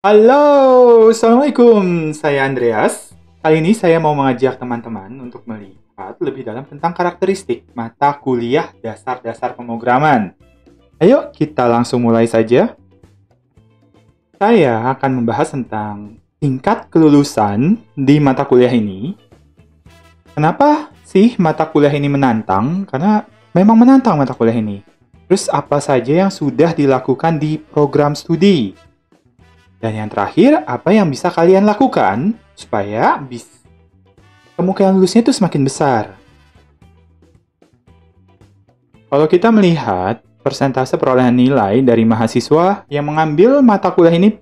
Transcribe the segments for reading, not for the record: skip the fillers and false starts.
Halo, Assalamualaikum. Saya Andreas. Kali ini saya mau mengajak teman-teman untuk melihat lebih dalam tentang karakteristik mata kuliah dasar-dasar pemrograman. Ayo, kita langsung mulai saja. Saya akan membahas tentang tingkat kelulusan di mata kuliah ini. Kenapa sih mata kuliah ini menantang? Karena memang menantang mata kuliah ini. Terus apa saja yang sudah dilakukan di program studi? Dan yang terakhir, apa yang bisa kalian lakukan supaya kemungkinan lulusnya itu semakin besar? Kalau kita melihat persentase perolehan nilai dari mahasiswa yang mengambil mata kuliah ini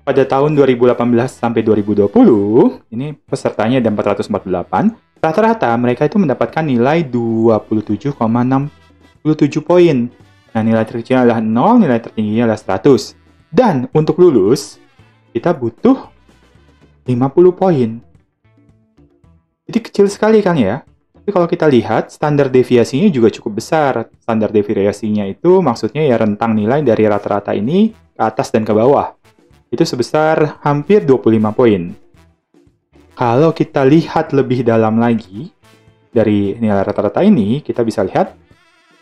pada tahun 2018 sampai 2020, ini pesertanya ada 448, rata-rata mereka itu mendapatkan nilai 27,67 poin. Nah, nilai terkecilnya adalah 0, nilai tertingginya adalah 100. Dan untuk lulus, kita butuh 50 poin. Jadi kecil sekali kan ya? Tapi kalau kita lihat, standar deviasinya juga cukup besar. Standar deviasinya itu maksudnya ya rentang nilai dari rata-rata ini ke atas dan ke bawah. Itu sebesar hampir 25 poin. Kalau kita lihat lebih dalam lagi, dari nilai rata-rata ini, kita bisa lihat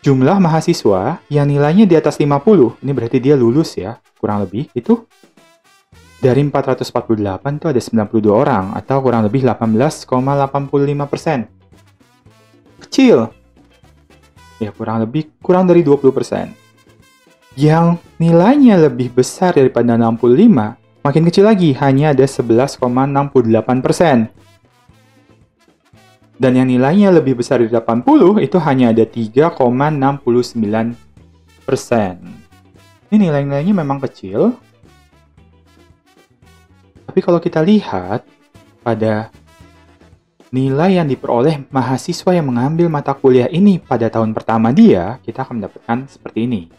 jumlah mahasiswa yang nilainya di atas 50, ini berarti dia lulus ya, kurang lebih, itu dari 448 itu ada 92 orang, atau kurang lebih 18,85%. Kecil. Ya, kurang dari 20%. Yang nilainya lebih besar daripada 65, makin kecil lagi, hanya ada 11,68%. Dan yang nilainya lebih besar dari 80 itu hanya ada 3,69%. Ini nilai-nilainya memang kecil. Tapi kalau kita lihat pada nilai yang diperoleh mahasiswa yang mengambil mata kuliah ini pada tahun pertama dia, kita akan mendapatkan seperti ini.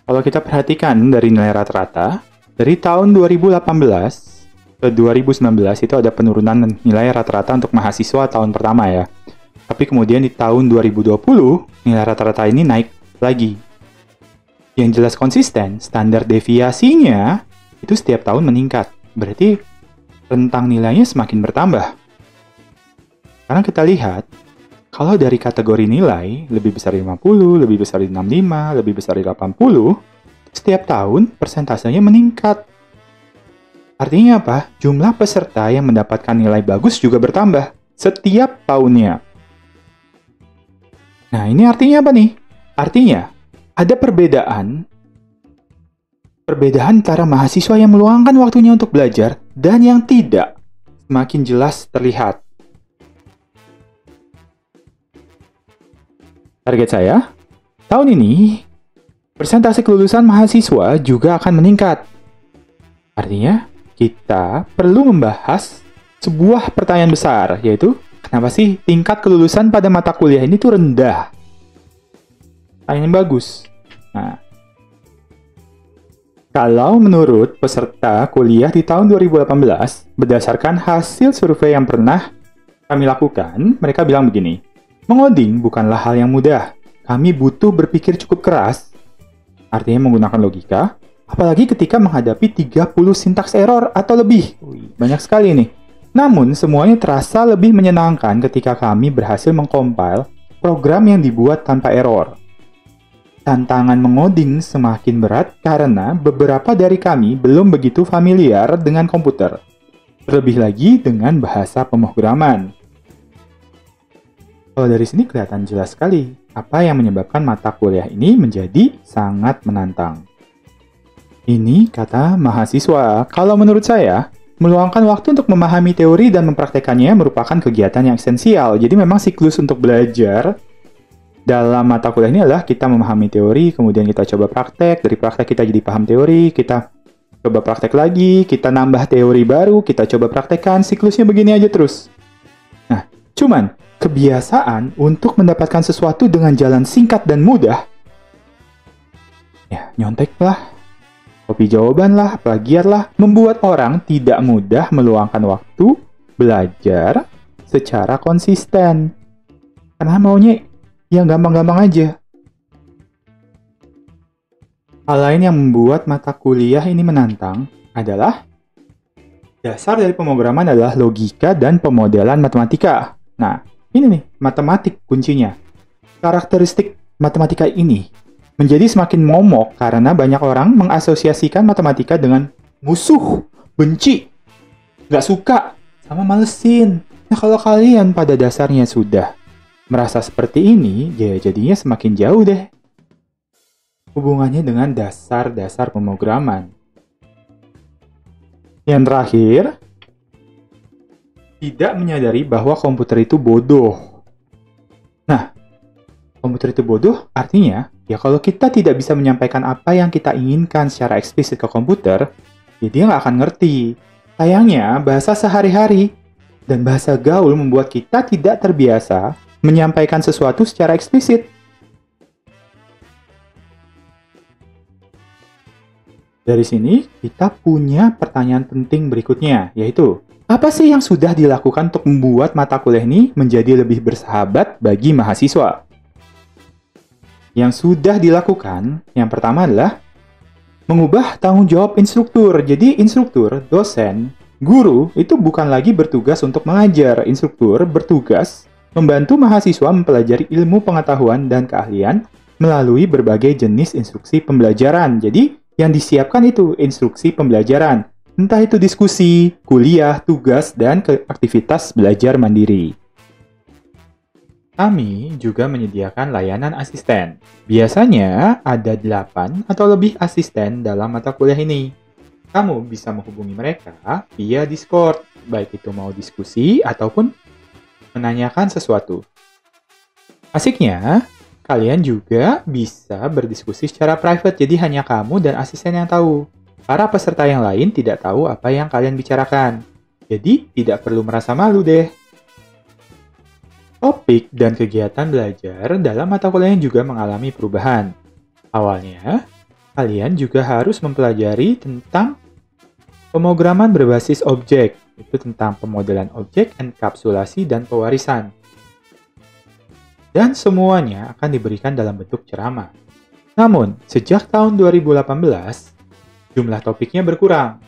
Kalau kita perhatikan dari nilai rata-rata, dari tahun 2018 ke 2019 itu ada penurunan nilai rata-rata untuk mahasiswa tahun pertama ya. Tapi kemudian di tahun 2020, nilai rata-rata ini naik lagi. Yang jelas konsisten, standar deviasinya itu setiap tahun meningkat. Berarti rentang nilainya semakin bertambah. Karena kita lihat, kalau dari kategori nilai lebih besar dari 50, lebih besar dari 65, lebih besar dari 80, setiap tahun persentasenya meningkat. Artinya apa? Jumlah peserta yang mendapatkan nilai bagus juga bertambah setiap tahunnya. Nah, ini artinya apa nih? Artinya, ada perbedaan antara mahasiswa yang meluangkan waktunya untuk belajar dan yang tidak. Semakin jelas terlihat. Target saya, tahun ini, persentase kelulusan mahasiswa juga akan meningkat. Artinya, kita perlu membahas sebuah pertanyaan besar, yaitu kenapa sih tingkat kelulusan pada mata kuliah ini tuh rendah? Pertanyaan yang bagus. Nah, kalau menurut peserta kuliah di tahun 2018, berdasarkan hasil survei yang pernah kami lakukan, mereka bilang begini, mengoding bukanlah hal yang mudah. Kami butuh berpikir cukup keras, artinya menggunakan logika, apalagi ketika menghadapi 30 sintaks error atau lebih. Banyak sekali nih. Namun, semuanya terasa lebih menyenangkan ketika kami berhasil mengcompile program yang dibuat tanpa error. Tantangan mengoding semakin berat karena beberapa dari kami belum begitu familiar dengan komputer. Terlebih lagi dengan bahasa pemrograman. Kalau dari sini kelihatan jelas sekali apa yang menyebabkan mata kuliah ini menjadi sangat menantang. Ini kata mahasiswa. Kalau menurut saya, meluangkan waktu untuk memahami teori dan mempraktekannya merupakan kegiatan yang esensial. Jadi memang siklus untuk belajar dalam mata kuliah ini adalah kita memahami teori, kemudian kita coba praktek, dari praktek kita jadi paham teori, kita coba praktek lagi, kita nambah teori baru, kita coba praktekkan, siklusnya begini aja terus. Nah, cuman kebiasaan untuk mendapatkan sesuatu dengan jalan singkat dan mudah, ya nyontek lah, copy jawaban lah, plagiat lah, membuat orang tidak mudah meluangkan waktu belajar secara konsisten. Karena maunya yang gampang-gampang aja. Hal lain yang membuat mata kuliah ini menantang adalah dasar dari pemrograman adalah logika dan pemodelan matematika. Nah, ini nih, matematik kuncinya. Karakteristik matematika ini menjadi semakin momok karena banyak orang mengasosiasikan matematika dengan musuh, benci, nggak suka, sama malesin. Nah, kalau kalian pada dasarnya sudah merasa seperti ini, ya jadinya semakin jauh deh hubungannya dengan dasar-dasar pemrograman. Yang terakhir, tidak menyadari bahwa komputer itu bodoh. Nah, komputer itu bodoh artinya, ya kalau kita tidak bisa menyampaikan apa yang kita inginkan secara eksplisit ke komputer, ya dia nggak akan ngerti. Sayangnya, bahasa sehari-hari dan bahasa gaul membuat kita tidak terbiasa menyampaikan sesuatu secara eksplisit. Dari sini, kita punya pertanyaan penting berikutnya, yaitu, apa sih yang sudah dilakukan untuk membuat mata kuliah ini menjadi lebih bersahabat bagi mahasiswa? Yang sudah dilakukan, yang pertama adalah mengubah tanggung jawab instruktur. Jadi instruktur, dosen, guru itu bukan lagi bertugas untuk mengajar. Instruktur bertugas membantu mahasiswa mempelajari ilmu pengetahuan dan keahlian melalui berbagai jenis instruksi pembelajaran. Jadi yang disiapkan itu instruksi pembelajaran, entah itu diskusi, kuliah, tugas, dan aktivitas belajar mandiri. Kami juga menyediakan layanan asisten. Biasanya ada 8 atau lebih asisten dalam mata kuliah ini. Kamu bisa menghubungi mereka via Discord, baik itu mau diskusi ataupun menanyakan sesuatu. Asiknya, kalian juga bisa berdiskusi secara private, jadi hanya kamu dan asisten yang tahu. Para peserta yang lain tidak tahu apa yang kalian bicarakan. Jadi, tidak perlu merasa malu deh. Topik dan kegiatan belajar dalam mata kuliah juga mengalami perubahan. Awalnya, kalian juga harus mempelajari tentang pemrograman berbasis objek, itu tentang pemodelan objek, enkapsulasi, dan pewarisan. Dan semuanya akan diberikan dalam bentuk ceramah. Namun, sejak tahun 2018, jumlah topiknya berkurang.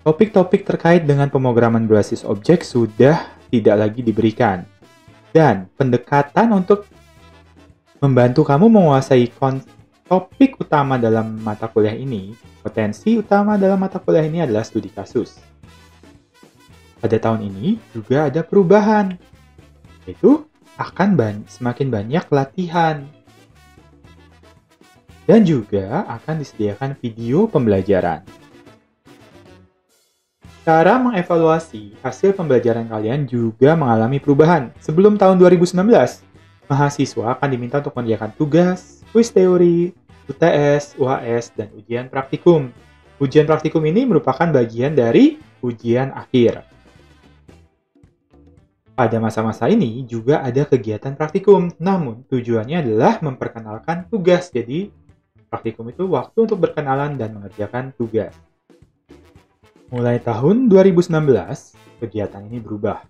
Topik-topik terkait dengan pemrograman berbasis objek sudah tidak lagi diberikan. Dan pendekatan untuk membantu kamu menguasai topik utama dalam mata kuliah ini, potensi utama dalam mata kuliah ini adalah studi kasus. Pada tahun ini juga ada perubahan, yaitu akan semakin banyak latihan. Dan juga akan disediakan video pembelajaran. Cara mengevaluasi hasil pembelajaran kalian juga mengalami perubahan. Sebelum tahun 2019, mahasiswa akan diminta untuk mengerjakan tugas, kuis teori, UTS, UAS, dan ujian praktikum. Ujian praktikum ini merupakan bagian dari ujian akhir. Pada masa-masa ini juga ada kegiatan praktikum, namun tujuannya adalah memperkenalkan tugas. Jadi, praktikum itu waktu untuk berkenalan dan mengerjakan tugas. Mulai tahun 2019, kegiatan ini berubah.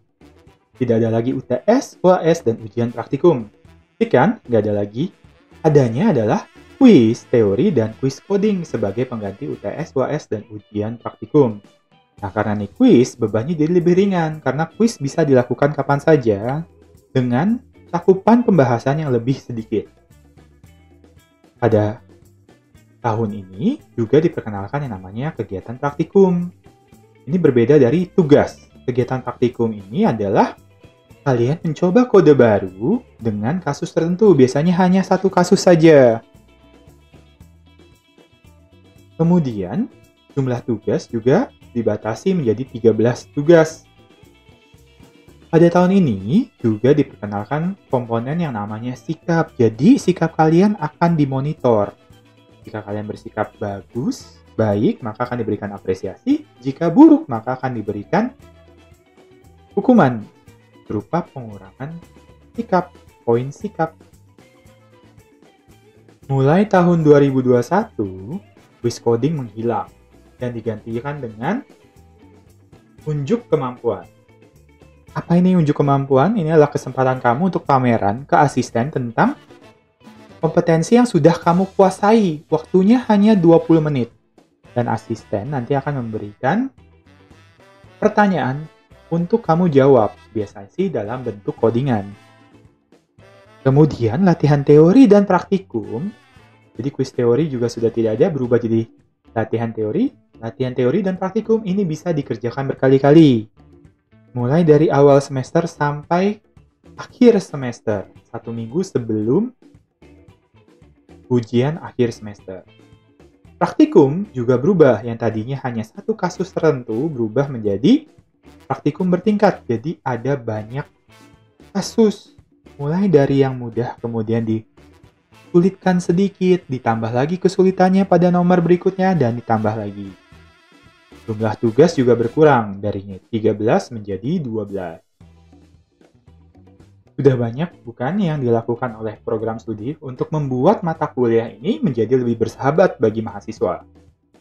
Tidak ada lagi UTS, UAS, dan ujian praktikum. Kan, nggak ada lagi. Adanya adalah kuis teori dan kuis coding sebagai pengganti UTS, UAS, dan ujian praktikum. Nah, karena nih kuis, bebannya jadi lebih ringan, karena kuis bisa dilakukan kapan saja dengan cakupan pembahasan yang lebih sedikit. Pada tahun ini juga diperkenalkan yang namanya kegiatan praktikum. Ini berbeda dari tugas. Kegiatan praktikum ini adalah kalian mencoba kode baru dengan kasus tertentu, biasanya hanya satu kasus saja. Kemudian, jumlah tugas juga dibatasi menjadi 13 tugas. Pada tahun ini juga diperkenalkan komponen yang namanya sikap. Jadi sikap kalian akan dimonitor. Jika kalian bersikap bagus, baik, maka akan diberikan apresiasi. Jika buruk, maka akan diberikan hukuman berupa pengurangan sikap, poin sikap. Mulai tahun 2021, quiz coding menghilang dan digantikan dengan unjuk kemampuan. Apa ini unjuk kemampuan? Ini adalah kesempatan kamu untuk pameran ke asisten tentang kompetensi yang sudah kamu kuasai. Waktunya hanya 20 menit. Dan asisten nanti akan memberikan pertanyaan untuk kamu jawab, biasanya sih dalam bentuk codingan. Kemudian latihan teori dan praktikum. Jadi kuis teori juga sudah tidak ada, berubah jadi latihan teori. Latihan teori dan praktikum ini bisa dikerjakan berkali-kali. Mulai dari awal semester sampai akhir semester. 1 minggu sebelum ujian akhir semester. Praktikum juga berubah, yang tadinya hanya satu kasus tertentu berubah menjadi praktikum bertingkat. Jadi ada banyak kasus. Mulai dari yang mudah, kemudian disulitkan sedikit, ditambah lagi kesulitannya pada nomor berikutnya, dan ditambah lagi. Jumlah tugas juga berkurang, dari 13 menjadi 12. Sudah banyak bukan yang dilakukan oleh program studi untuk membuat mata kuliah ini menjadi lebih bersahabat bagi mahasiswa.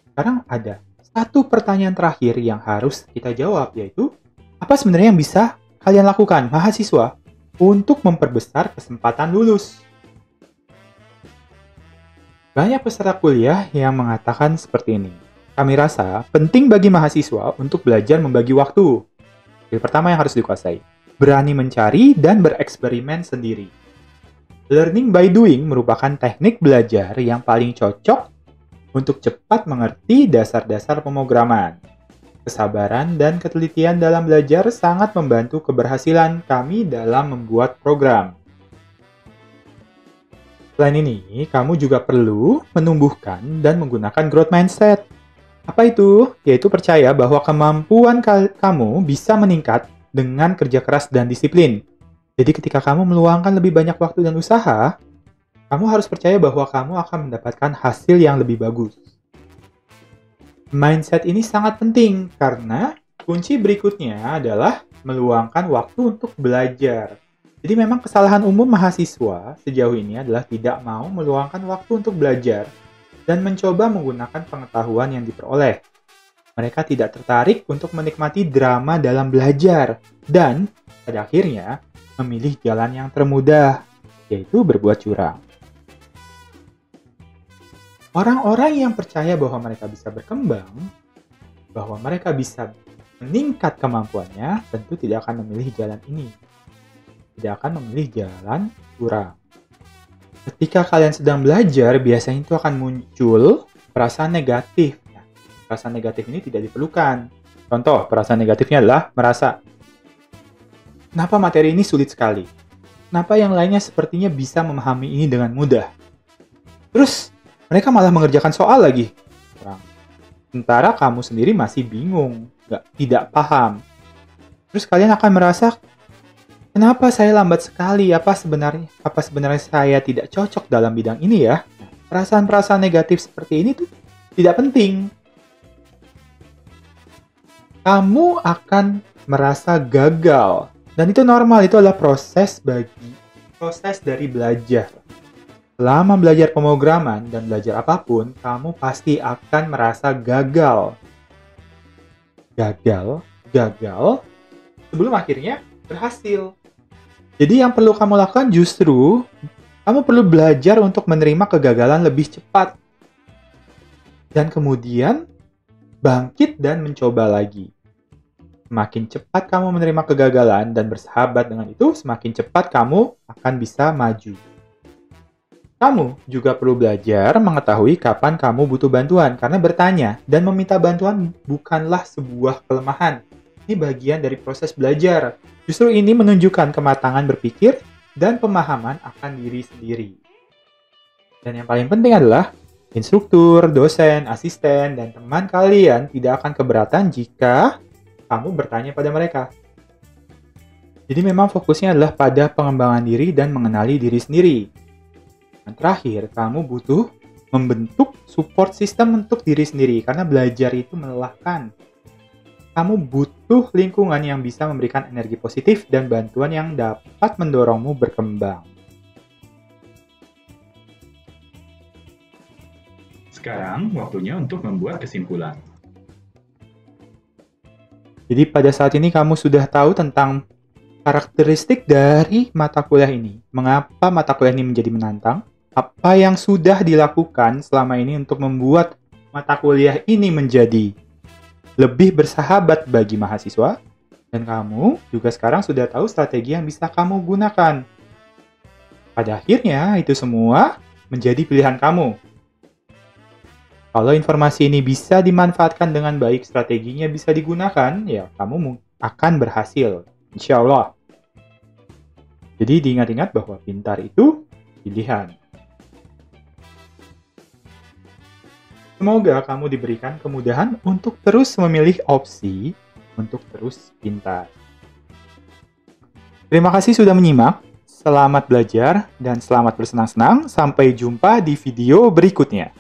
Sekarang ada satu pertanyaan terakhir yang harus kita jawab, yaitu apa sebenarnya yang bisa kalian lakukan, mahasiswa, untuk memperbesar kesempatan lulus? Banyak peserta kuliah yang mengatakan seperti ini. Kami rasa penting bagi mahasiswa untuk belajar membagi waktu. Yang pertama yang harus dikuasai, berani mencari dan bereksperimen sendiri. Learning by doing merupakan teknik belajar yang paling cocok untuk cepat mengerti dasar-dasar pemrograman. Kesabaran dan ketelitian dalam belajar sangat membantu keberhasilan kami dalam membuat program. Selain ini, kamu juga perlu menumbuhkan dan menggunakan growth mindset. Apa itu? Yaitu percaya bahwa kemampuan kamu bisa meningkat dengan kerja keras dan disiplin. Jadi ketika kamu meluangkan lebih banyak waktu dan usaha, kamu harus percaya bahwa kamu akan mendapatkan hasil yang lebih bagus. Mindset ini sangat penting karena kunci berikutnya adalah meluangkan waktu untuk belajar. Jadi memang kesalahan umum mahasiswa sejauh ini adalah tidak mau meluangkan waktu untuk belajar dan mencoba menggunakan pengetahuan yang diperoleh. Mereka tidak tertarik untuk menikmati drama dalam belajar dan pada akhirnya memilih jalan yang termudah, yaitu berbuat curang. Orang-orang yang percaya bahwa mereka bisa berkembang, bahwa mereka bisa meningkat kemampuannya, tentu tidak akan memilih jalan ini. Tidak akan memilih jalan curang. Ketika kalian sedang belajar, biasanya itu akan muncul perasaan negatif. Nah, perasaan negatif ini tidak diperlukan. Contoh, perasaan negatifnya adalah merasa, kenapa materi ini sulit sekali? Kenapa yang lainnya sepertinya bisa memahami ini dengan mudah? Terus, mereka malah mengerjakan soal lagi. Sementara kamu sendiri masih bingung, tidak paham. Terus kalian akan merasa, kenapa saya lambat sekali? Apa sebenarnya saya tidak cocok dalam bidang ini ya? Perasaan-perasaan negatif seperti ini tuh tidak penting. Kamu akan merasa gagal. Dan itu normal, itu adalah proses dari belajar. Selama belajar pemrograman dan belajar apapun, kamu pasti akan merasa gagal. Gagal, sebelum akhirnya berhasil. Jadi yang perlu kamu lakukan justru, kamu perlu belajar untuk menerima kegagalan lebih cepat. Dan kemudian, bangkit dan mencoba lagi. Semakin cepat kamu menerima kegagalan dan bersahabat dengan itu, semakin cepat kamu akan bisa maju. Kamu juga perlu belajar mengetahui kapan kamu butuh bantuan, karena bertanya dan meminta bantuan bukanlah sebuah kelemahan. Ini bagian dari proses belajar. Justru ini menunjukkan kematangan berpikir dan pemahaman akan diri sendiri. Dan yang paling penting adalah, instruktur, dosen, asisten, dan teman kalian tidak akan keberatan jika kamu bertanya pada mereka. Jadi memang fokusnya adalah pada pengembangan diri dan mengenali diri sendiri. Dan terakhir, kamu butuh membentuk support system untuk diri sendiri, karena belajar itu melelahkan. Kamu butuh lingkungan yang bisa memberikan energi positif dan bantuan yang dapat mendorongmu berkembang. Sekarang waktunya untuk membuat kesimpulan. Jadi pada saat ini kamu sudah tahu tentang karakteristik dari mata kuliah ini. Mengapa mata kuliah ini menjadi menantang? Apa yang sudah dilakukan selama ini untuk membuat mata kuliah ini menjadi lebih bersahabat bagi mahasiswa? Dan kamu juga sekarang sudah tahu strategi yang bisa kamu gunakan. Pada akhirnya, itu semua menjadi pilihan kamu. Kalau informasi ini bisa dimanfaatkan dengan baik, strateginya bisa digunakan, ya kamu akan berhasil. Insya Allah. Jadi diingat-ingat bahwa pintar itu pilihan. Semoga kamu diberikan kemudahan untuk terus memilih opsi untuk terus pintar. Terima kasih sudah menyimak. Selamat belajar dan selamat bersenang-senang. Sampai jumpa di video berikutnya.